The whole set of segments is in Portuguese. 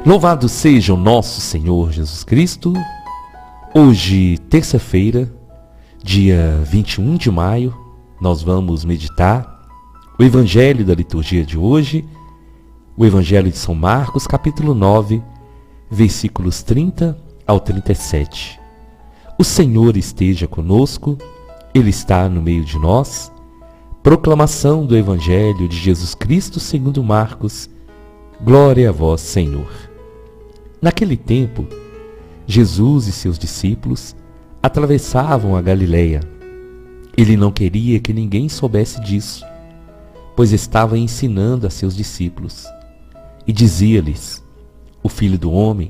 Louvado seja o nosso Senhor Jesus Cristo. Hoje, terça-feira, dia 21 de maio, nós vamos meditar o Evangelho da liturgia de hoje, o Evangelho de São Marcos, capítulo 9, versículos 30 ao 37. O Senhor esteja conosco, Ele está no meio de nós. Proclamação do Evangelho de Jesus Cristo segundo Marcos. Glória a vós, Senhor. Naquele tempo, Jesus e seus discípulos atravessavam a Galileia. Ele não queria que ninguém soubesse disso, pois estava ensinando a seus discípulos. E dizia-lhes: o Filho do Homem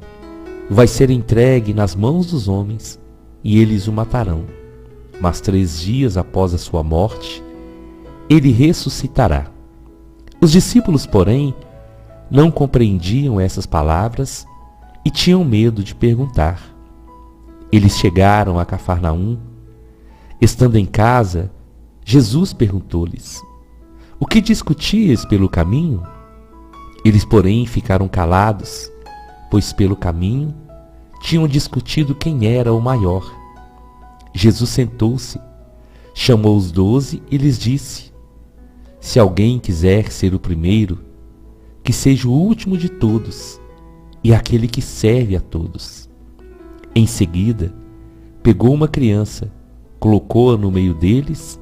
vai ser entregue nas mãos dos homens, e eles o matarão. Mas 3 dias após a sua morte, ele ressuscitará. Os discípulos, porém, não compreendiam essas palavras e tinham medo de perguntar. Eles chegaram a Cafarnaum. Estando em casa, Jesus perguntou-lhes: o que discutias pelo caminho? Eles, porém, ficaram calados, pois pelo caminho tinham discutido quem era o maior. Jesus sentou-se, chamou os 12 e lhes disse: se alguém quiser ser o primeiro, que seja o último de todos e aquele que serve a todos. Em seguida, pegou uma criança, colocou-a no meio deles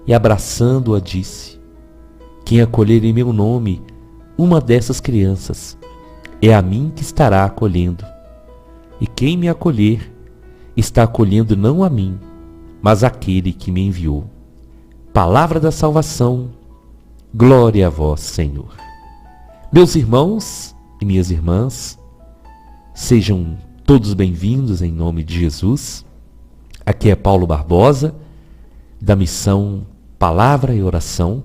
e, abraçando-a, disse: quem acolher em meu nome uma dessas crianças, é a mim que estará acolhendo. E quem me acolher, está acolhendo não a mim, mas aquele que me enviou. Palavra da salvação. Glória a vós, Senhor. Meus irmãos e minhas irmãs, sejam todos bem-vindos em nome de Jesus. Aqui é Paulo Barbosa, da missão Palavra e Oração.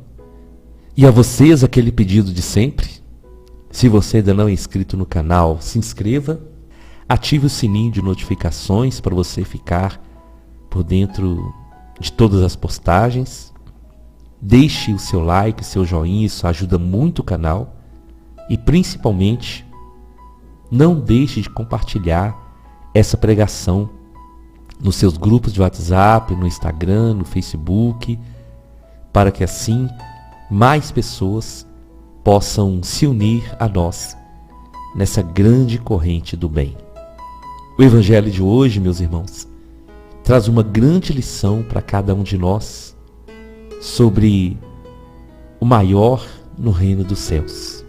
E a vocês aquele pedido de sempre. Se você ainda não é inscrito no canal, se inscreva, ative o sininho de notificações para você ficar por dentro de todas as postagens. Deixe o seu like, o seu joinha, isso ajuda muito o canal. E principalmente, não deixe de compartilhar essa pregação nos seus grupos de WhatsApp, no Instagram, no Facebook, para que assim mais pessoas possam se unir a nós nessa grande corrente do bem. O Evangelho de hoje, meus irmãos, traz uma grande lição para cada um de nós sobre o maior no reino dos céus.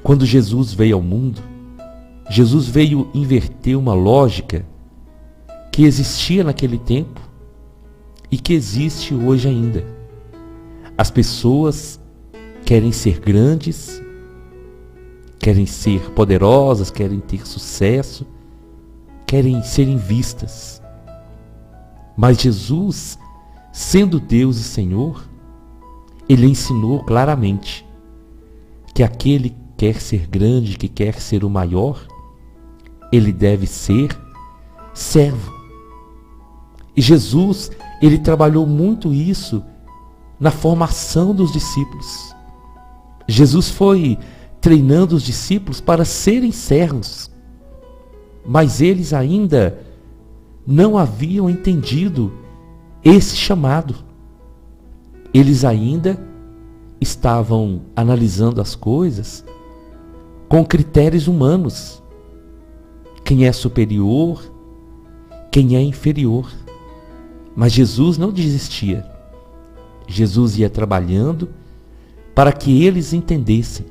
Quando Jesus veio ao mundo, Jesus veio inverter uma lógica que existia naquele tempo e que existe hoje ainda. As pessoas querem ser grandes, querem ser poderosas, querem ter sucesso, querem serem vistas. Mas Jesus, sendo Deus e Senhor, Ele ensinou claramente que aquele que quer ser grande, que quer ser o maior, ele deve ser servo. E Jesus, ele trabalhou muito isso na formação dos discípulos. Jesus foi treinando os discípulos para serem servos, mas eles ainda não haviam entendido esse chamado. Eles ainda estavam analisando as coisas com critérios humanos. Quem é superior, quem é inferior. Mas Jesus não desistia. Jesus ia trabalhando para que eles entendessem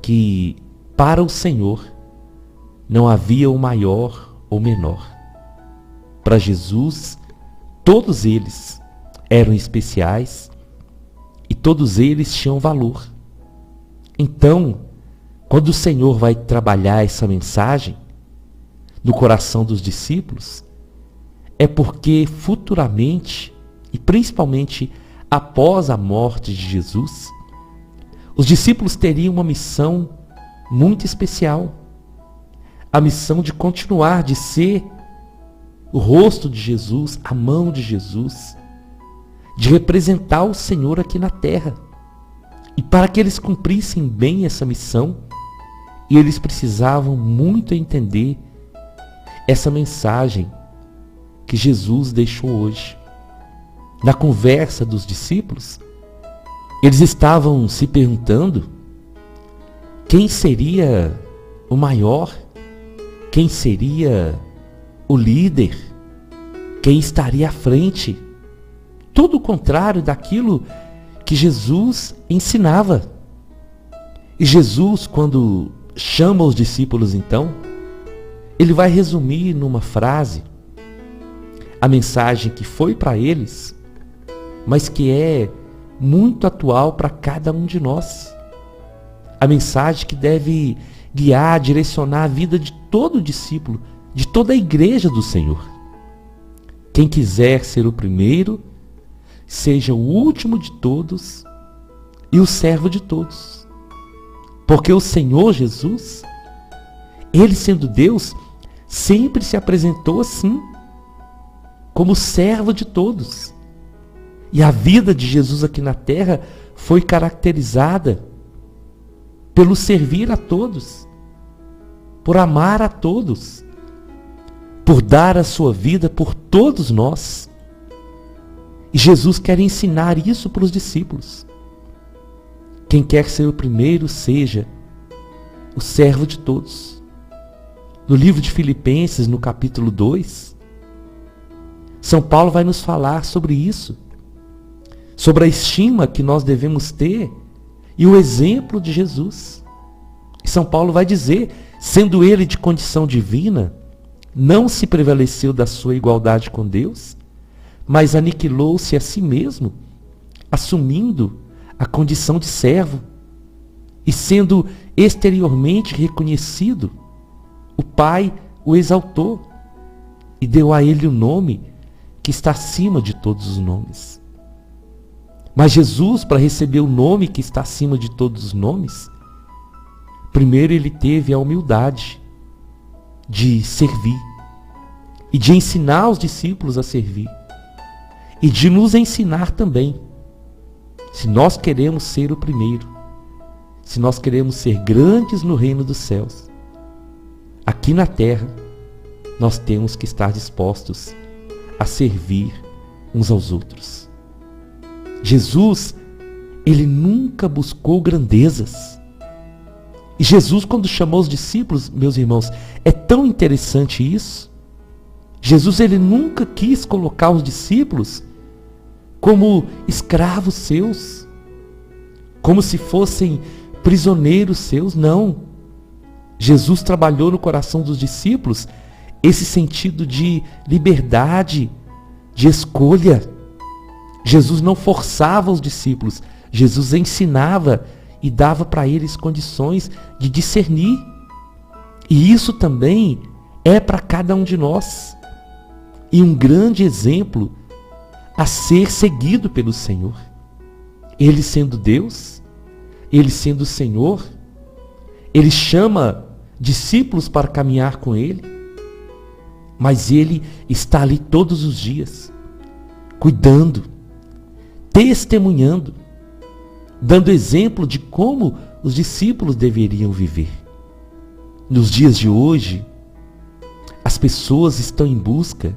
que para o Senhor não havia o maior ou menor. Para Jesus, todos eles eram especiais e todos eles tinham valor. Então, quando o Senhor vai trabalhar essa mensagem no coração dos discípulos, é porque futuramente, e principalmente após a morte de Jesus, os discípulos teriam uma missão muito especial. A missão de continuar, de ser o rosto de Jesus, a mão de Jesus, de representar o Senhor aqui na terra. E para que eles cumprissem bem essa missão, E eles precisavam muito entender essa mensagem que Jesus deixou hoje. Na conversa dos discípulos, eles estavam se perguntando quem seria o maior, quem seria o líder, quem estaria à frente. Tudo o contrário daquilo que Jesus ensinava. E Jesus, quando chama os discípulos então, ele vai resumir numa frase a mensagem que foi para eles, mas que é muito atual para cada um de nós. A mensagem que deve guiar, direcionar a vida de todo discípulo, de toda a igreja do Senhor. Quem quiser ser o primeiro, seja o último de todos e o servo de todos. Porque o Senhor Jesus, ele sendo Deus, sempre se apresentou assim, como servo de todos. E a vida de Jesus aqui na terra foi caracterizada pelo servir a todos, por amar a todos, por dar a sua vida por todos nós. E Jesus quer ensinar isso para os discípulos. Quem quer ser o primeiro, seja o servo de todos. No livro de Filipenses, no capítulo 2, São Paulo vai nos falar sobre isso, sobre a estima que nós devemos ter e o exemplo de Jesus. E São Paulo vai dizer, sendo ele de condição divina, não se prevaleceu da sua igualdade com Deus, mas aniquilou-se a si mesmo, assumindo a condição de servo, e sendo exteriormente reconhecido, o Pai o exaltou e deu a ele o nome que está acima de todos os nomes. Mas Jesus, para receber o nome que está acima de todos os nomes, primeiro ele teve a humildade de servir e de ensinar os discípulos a servir e de nos ensinar também. Se nós queremos ser o primeiro, se nós queremos ser grandes no reino dos céus, aqui na terra, nós temos que estar dispostos a servir uns aos outros. Jesus, ele nunca buscou grandezas. E Jesus, quando chamou os discípulos, meus irmãos, é tão interessante isso. Jesus, ele nunca quis colocar os discípulos como escravos seus, como se fossem prisioneiros seus, não. Jesus trabalhou no coração dos discípulos esse sentido de liberdade, de escolha. Jesus não forçava os discípulos, Jesus ensinava e dava para eles condições de discernir. E isso também é para cada um de nós. E um grande exemplo a ser seguido pelo Senhor. Ele sendo Deus, ele sendo o Senhor, ele chama discípulos para caminhar com ele, mas ele está ali todos os dias, cuidando, testemunhando, dando exemplo de como os discípulos deveriam viver. Nos dias de hoje, as pessoas estão em busca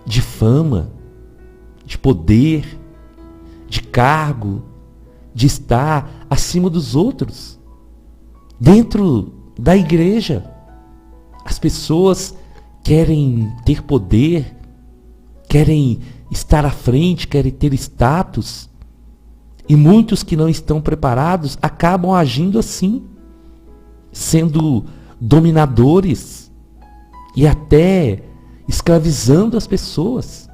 de fama, de poder, de cargo, de estar acima dos outros. Dentro da igreja, as pessoas querem ter poder, querem estar à frente, querem ter status. E muitos que não estão preparados acabam agindo assim, sendo dominadores e até escravizando as pessoas,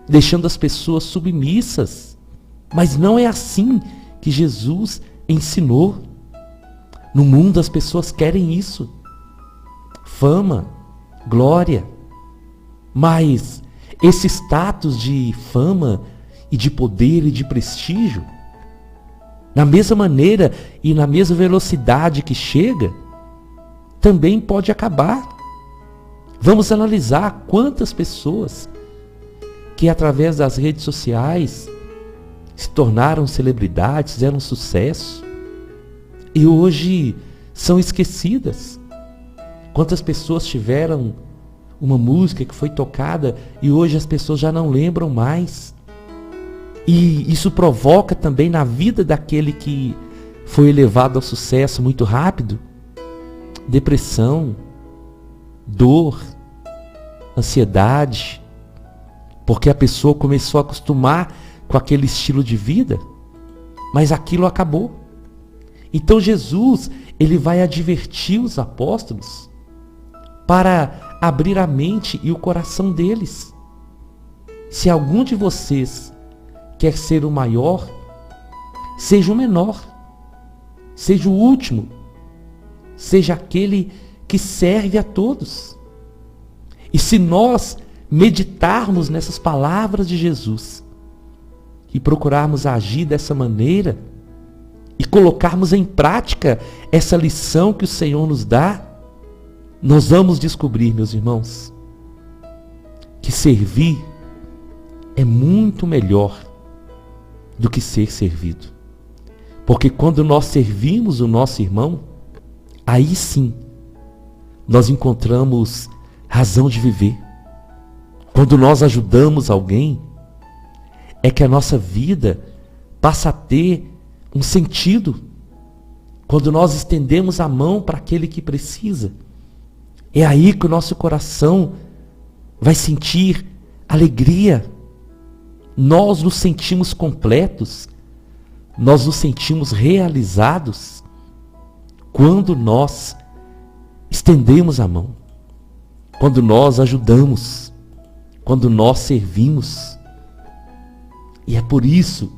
deixando as pessoas submissas. Mas não é assim que Jesus ensinou. No mundo as pessoas querem isso, fama, glória, mas esse status de fama e de poder e de prestígio, na mesma maneira e na mesma velocidade que chega, também pode acabar. Vamos analisar quantas pessoas que através das redes sociais se tornaram celebridades, fizeram sucesso e hoje são esquecidas. Quantas pessoas tiveram uma música que foi tocada e hoje as pessoas já não lembram mais. E isso provoca também na vida daquele que foi elevado ao sucesso muito rápido, depressão, dor, ansiedade, porque a pessoa começou a acostumar com aquele estilo de vida, mas aquilo acabou. Então Jesus, ele vai advertir os apóstolos para abrir a mente e o coração deles. Se algum de vocês quer ser o maior, seja o menor, seja o último, seja aquele que serve a todos. E se nós meditarmos nessas palavras de Jesus e procurarmos agir dessa maneira e colocarmos em prática essa lição que o Senhor nos dá, nós vamos descobrir, meus irmãos, que servir é muito melhor do que ser servido. Porque quando nós servimos o nosso irmão, aí sim nós encontramos razão de viver. Quando nós ajudamos alguém, é que a nossa vida passa a ter um sentido. Quando nós estendemos a mão para aquele que precisa, é aí que o nosso coração vai sentir alegria. Nós nos sentimos completos, nós nos sentimos realizados quando nós estendemos a mão, quando nós ajudamos, quando nós servimos. E é por isso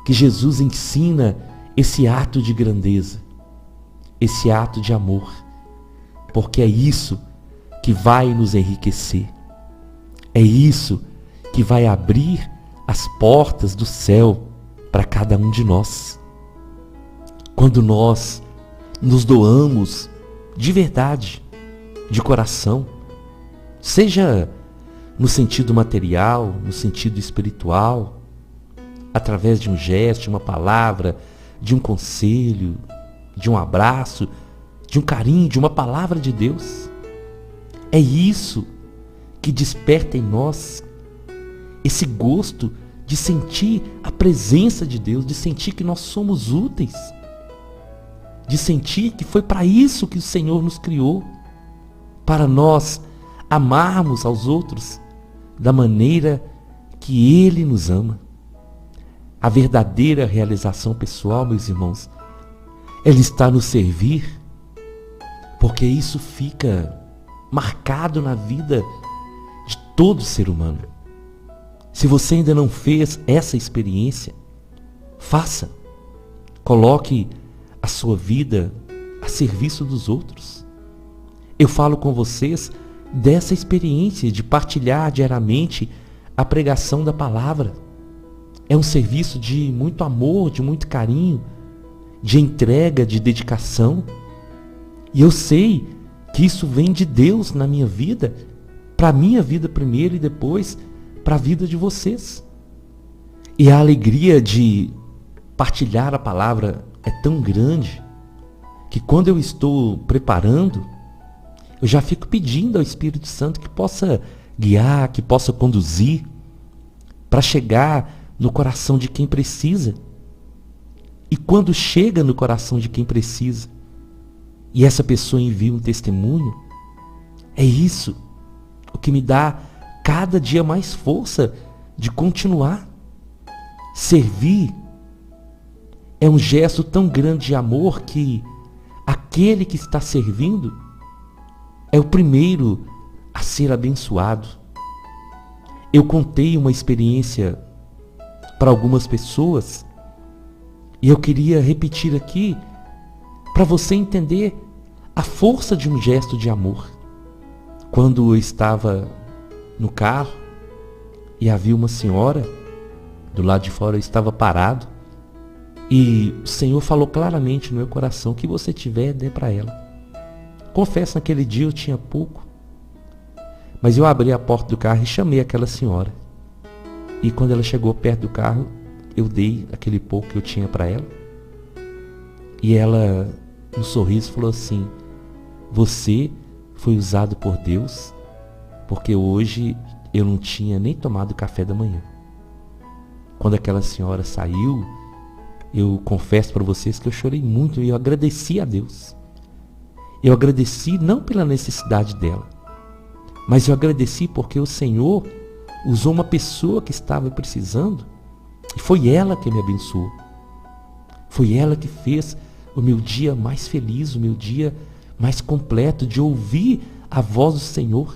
que Jesus ensina esse ato de grandeza, esse ato de amor, porque é isso que vai nos enriquecer, é isso que vai abrir as portas do céu para cada um de nós. Quando nós nos doamos de verdade, de coração, seja no sentido material, no sentido espiritual, através de um gesto, de uma palavra, de um conselho, de um abraço, de um carinho, de uma palavra de Deus. É isso que desperta em nós esse gosto de sentir a presença de Deus, de sentir que nós somos úteis, de sentir que foi para isso que o Senhor nos criou, para nós amarmos aos outros da maneira que Ele nos ama. A verdadeira realização pessoal, meus irmãos, ela está no servir, porque isso fica marcado na vida de todo ser humano. Se você ainda não fez essa experiência, faça. Coloque a sua vida a serviço dos outros. Eu falo com vocês dessa experiência de partilhar diariamente a pregação da palavra. É um serviço de muito amor, de muito carinho, de entrega, de dedicação. E eu sei que isso vem de Deus na minha vida, para a minha vida primeiro e depois para a vida de vocês. E a alegria de partilhar a palavra é tão grande que quando eu estou preparando, eu já fico pedindo ao Espírito Santo que possa guiar, que possa conduzir para chegar no coração de quem precisa. E quando chega no coração de quem precisa, e essa pessoa envia um testemunho, é isso o que me dá cada dia mais força de continuar. Servir é um gesto tão grande de amor que aquele que está servindo é o primeiro a ser abençoado. Eu contei uma experiência para algumas pessoas e eu queria repetir aqui para você entender a força de um gesto de amor. Quando eu estava no carro e havia uma senhora do lado de fora, eu estava parado e o Senhor falou claramente no meu coração: o que você tiver, dê para ela. Confesso, naquele dia eu tinha pouco, mas eu abri a porta do carro e chamei aquela senhora. E quando ela chegou perto do carro, eu dei aquele pouco que eu tinha para ela. E ela um sorriso, falou assim: você foi usado por Deus, porque hoje eu não tinha nem tomado café da manhã. Quando aquela senhora saiu, eu confesso para vocês que eu chorei muito e eu agradeci a Deus. Eu agradeci não pela necessidade dela, mas eu agradeci porque o Senhor usou uma pessoa que estava precisando e foi ela que me abençoou. Foi ela que fez o meu dia mais feliz, o meu dia mais completo, de ouvir a voz do Senhor.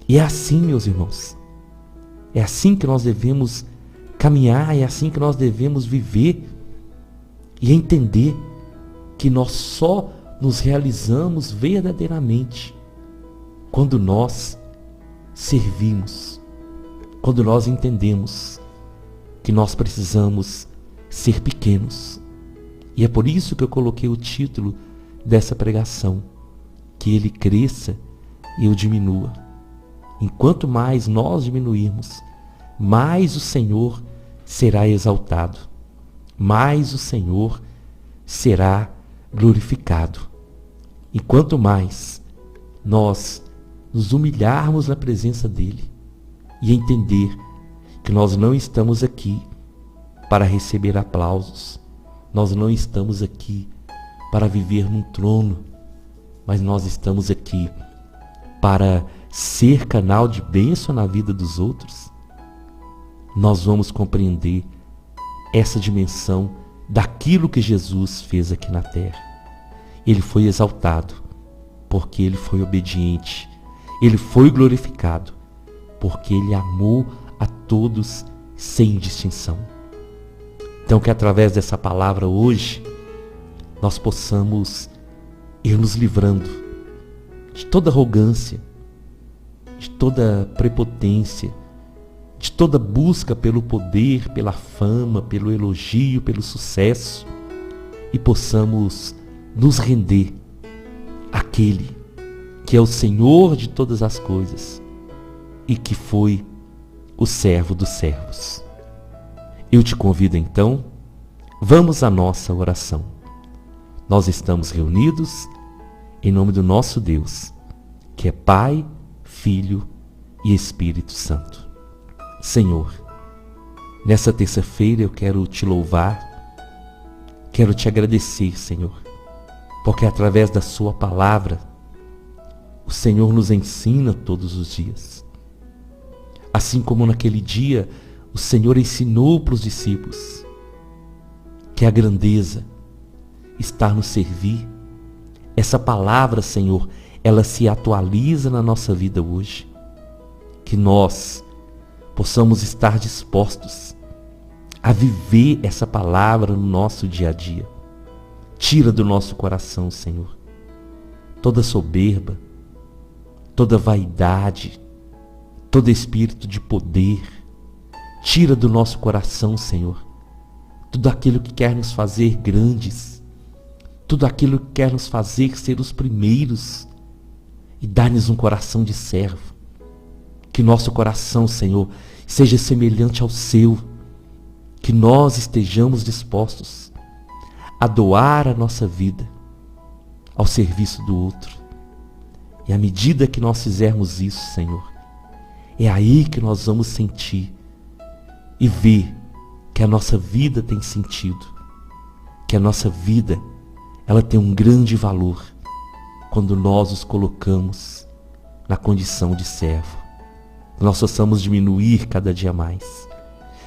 E é assim, meus irmãos, é assim que nós devemos caminhar, é assim que nós devemos viver e entender que nós só nos realizamos verdadeiramente quando nós servimos, quando nós entendemos que nós precisamos ser pequenos. E é por isso que eu coloquei o título dessa pregação: que Ele cresça e eu diminua. Enquanto mais nós diminuirmos, mais o Senhor será exaltado, mais o Senhor será glorificado. E quanto mais nós nos humilharmos na presença dEle e entender que nós não estamos aqui para receber aplausos, nós não estamos aqui para viver num trono, mas nós estamos aqui para ser canal de bênção na vida dos outros, nós vamos compreender essa dimensão daquilo que Jesus fez aqui na terra. Ele foi exaltado porque ele foi obediente. Ele foi glorificado porque ele amou a todos sem distinção. Então, que através dessa palavra hoje nós possamos ir nos livrando de toda arrogância, de toda prepotência, de toda busca pelo poder, pela fama, pelo elogio, pelo sucesso, e possamos nos render àquele que é o Senhor de todas as coisas e que foi o servo dos servos. Eu te convido então, vamos à nossa oração. Nós estamos reunidos em nome do nosso Deus, que é Pai, Filho e Espírito Santo. Senhor, nessa terça-feira eu quero te louvar, quero te agradecer, Senhor, porque através da sua palavra o Senhor nos ensina todos os dias. Assim como naquele dia o Senhor ensinou para os discípulos que a grandeza está no servir. Essa palavra, Senhor, ela se atualiza na nossa vida hoje. Que nós possamos estar dispostos a viver essa palavra no nosso dia a dia. Tira do nosso coração, Senhor, toda soberba, toda vaidade, todo espírito de poder. Tira do nosso coração, Senhor, tudo aquilo que quer nos fazer grandes, tudo aquilo que quer nos fazer ser os primeiros, e dá-nos um coração de servo. Que nosso coração, Senhor, seja semelhante ao seu, que nós estejamos dispostos a doar a nossa vida ao serviço do outro. E à medida que nós fizermos isso, Senhor, é aí que nós vamos sentir e ver que a nossa vida tem sentido, que a nossa vida ela tem um grande valor quando nós os colocamos na condição de servo. Que nós possamos diminuir cada dia mais,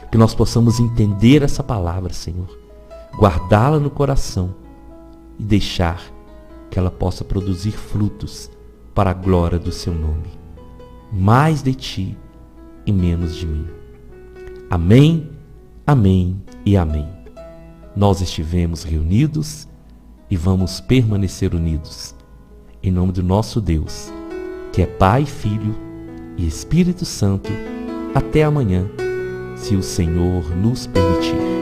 que nós possamos entender essa palavra, Senhor, guardá-la no coração e deixar que ela possa produzir frutos para a glória do seu nome. Mais de ti e menos de mim. Amém, amém e amém. Nós estivemos reunidos e vamos permanecer unidos em nome do nosso Deus, que é Pai, Filho e Espírito Santo, até amanhã, se o Senhor nos permitir.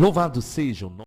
Louvado seja o nome